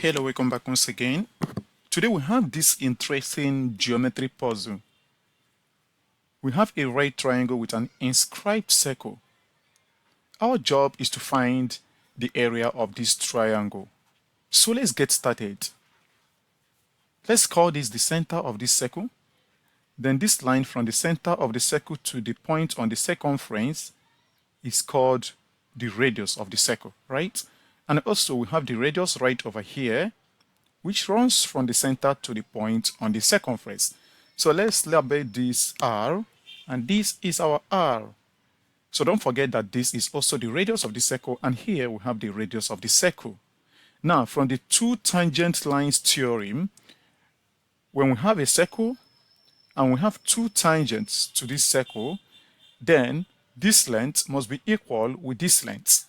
Hello, welcome back once again. Today we have this interesting geometry puzzle. We have a right triangle with an inscribed circle. Our job is to find the area of this triangle. So let's get started. Let's call this the center of this circle. Then this line from the center of the circle to the point on the circumference is called the radius of the circle, right? And also we have the radius right over here, which runs from the center to the point on the circumference. So let's label this R, and this is our R. So don't forget that this is also the radius of the circle, and here we have the radius of the circle. Now, from the two tangent lines theorem, when we have a circle and we have two tangents to this circle, then this length must be equal with this length.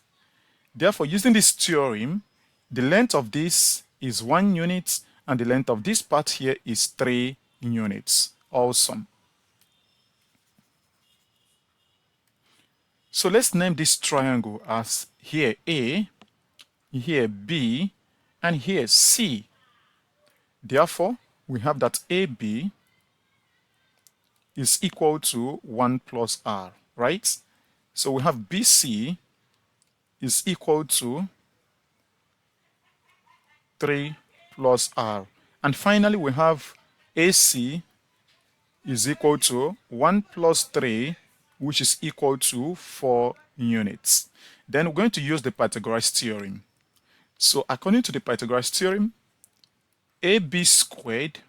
Therefore, using this theorem, the length of this is 1 unit and the length of this part here is 3 units. Awesome. So let's name this triangle as here A, here B, and here C. Therefore, we have that AB is equal to 1 plus R, right? So we have BC is equal to 3 plus R. And finally, we have AC is equal to 1 plus 3, which is equal to 4 units. Then we're going to use the Pythagoras theorem. So according to the Pythagoras theorem, AB squared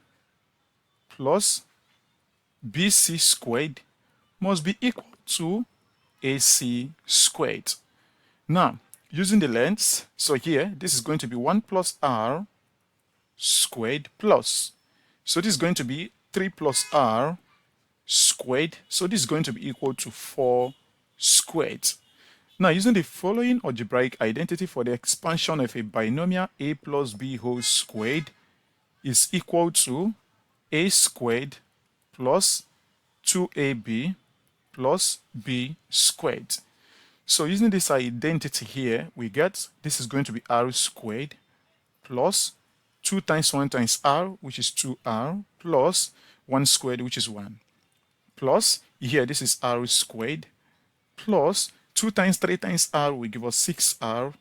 plus BC squared must be equal to AC squared. Now, using the lengths, so here, this is going to be 1 plus R squared plus. So this is going to be 3 plus R squared. So this is going to be equal to 4 squared. Now, using the following algebraic identity for the expansion of a binomial A plus B whole squared is equal to A squared plus 2AB plus B squared. So using this identity here, we get this is going to be R squared plus 2 times 1 times R, which is 2R, plus 1 squared, which is 1. Plus, here this is R squared, plus 2 times 3 times R will give us 6R,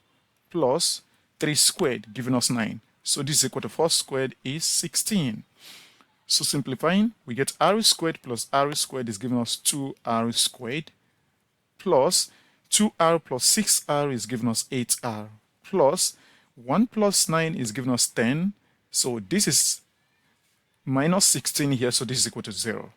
plus 3 squared, giving us 9. So this is equal to 4 squared is 16. So simplifying, we get R squared plus R squared is giving us 2R squared, plus 2R plus 6R is giving us 8R, plus 1 plus 9 is giving us 10. So this is minus 16 here, so this is equal to 0.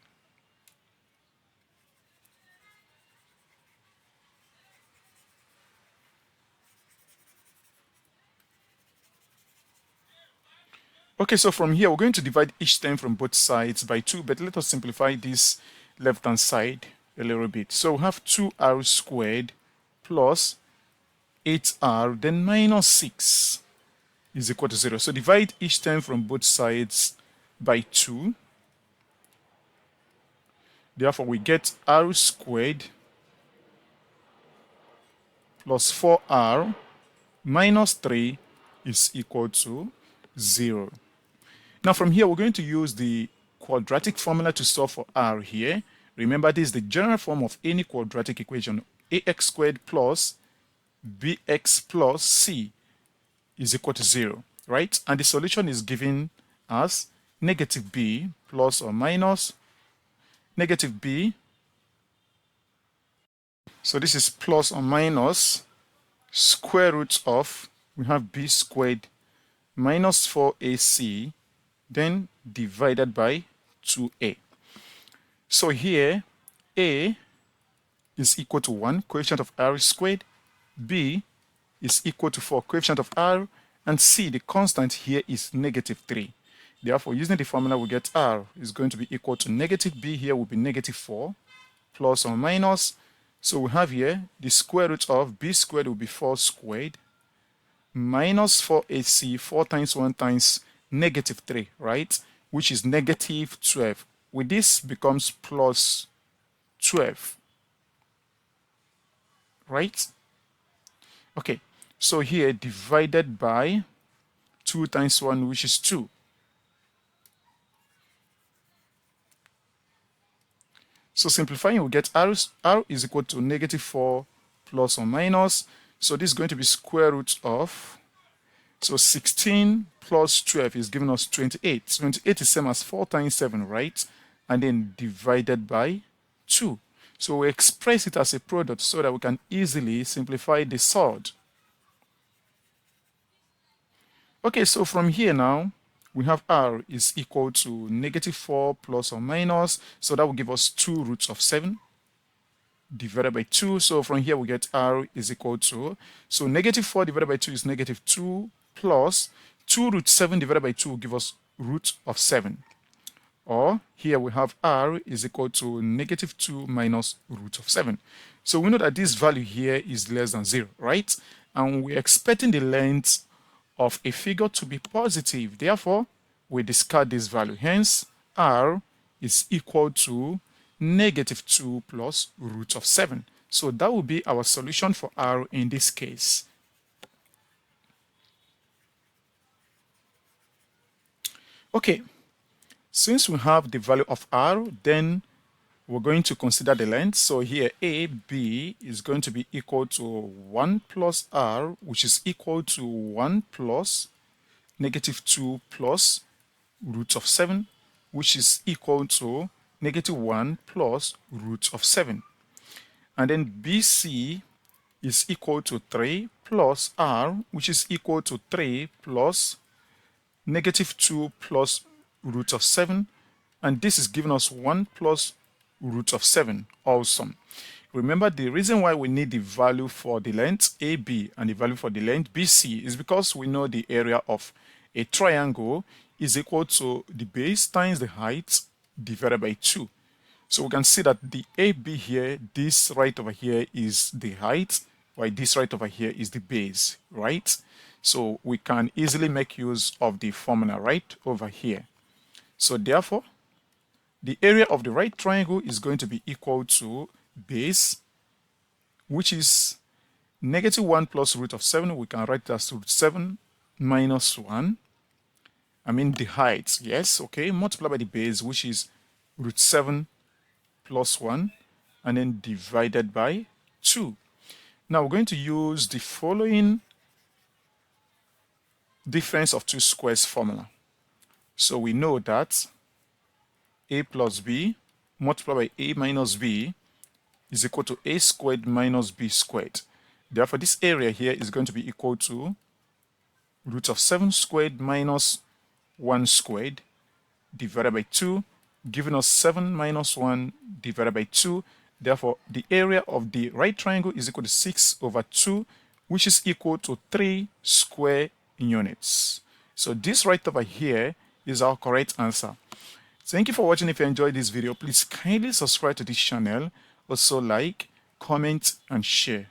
Okay, so from here, we're going to divide each term from both sides by 2, but let us simplify this left-hand side a little bit. So we have 2R squared plus 8R, then minus 6 is equal to 0. So divide each term from both sides by 2. Therefore, we get R squared plus 4R minus 3 is equal to 0. Now from here, we're going to use the quadratic formula to solve for R here. Remember, this is the general form of any quadratic equation. AX squared plus BX plus C is equal to 0, right? And the solution is given as negative B plus or minus negative B. So this is plus or minus square root of, we have B squared minus 4AC, then divided by 2A. So here, A is equal to 1, coefficient of R squared, B is equal to 4, coefficient of R, and C, the constant here, is negative 3. Therefore, using the formula, we get R is going to be equal to negative B, here will be negative 4, plus or minus. So we have here the square root of B squared will be 4 squared, minus 4AC, 4 times 1 times negative 3, right? Which is negative 12. With this becomes plus 12, right? Okay, so here divided by 2 times 1, which is 2. So simplifying, we get r is equal to negative 4 plus or minus. So this is going to be square root of, so 16 plus 12 is giving us 28. 28 is same as 4 times 7, right? And then divided by 2. So we express it as a product so that we can easily simplify the surd. Okay, so from here now, we have r is equal to negative 4 plus or minus. So that will give us 2 roots of 7 divided by 2. So from here we get r is equal to, so negative 4 divided by 2 is negative 2 plus 2 root 7 divided by 2 will give us root of 7. Or here we have r is equal to negative 2 minus root of 7. So we know that this value here is less than 0, right? And we're expecting the length of a figure to be positive. Therefore, we discard this value. Hence, r is equal to negative 2 plus root of 7. So that will be our solution for r in this case. Okay, since we have the value of r, then we're going to consider the length. So here AB is going to be equal to 1 plus r, which is equal to 1 plus negative 2 plus root of 7, which is equal to negative 1 plus root of 7. And then BC is equal to 3 plus r, which is equal to 3 plus negative 2 plus root of 7. And this is giving us 1 plus root of 7 also. Remember, the reason why we need the value for the length AB and the value for the length BC is because we know the area of a triangle is equal to the base times the height divided by 2. So we can see that the AB here, this right over here is the height, while this right over here is the base, right? So we can easily make use of the formula right over here. So therefore, the area of the right triangle is going to be equal to base, which is negative 1 plus root of 7. We can write it as root 7 minus 1. I mean the height, yes, okay, multiplied by the base, which is root 7 plus 1, and then divided by 2. Now we're going to use the following difference of two squares formula. So we know that a plus b multiplied by a minus b is equal to a squared minus b squared. Therefore, this area here is going to be equal to root of 7 squared minus 1 squared divided by 2, giving us 7 minus 1 divided by 2. Therefore, the area of the right triangle is equal to 6 over 2, which is equal to 3 square units. So this right over here is our correct answer. Thank you for watching. If you enjoyed this video, please kindly subscribe to this channel. Also like, comment, and share.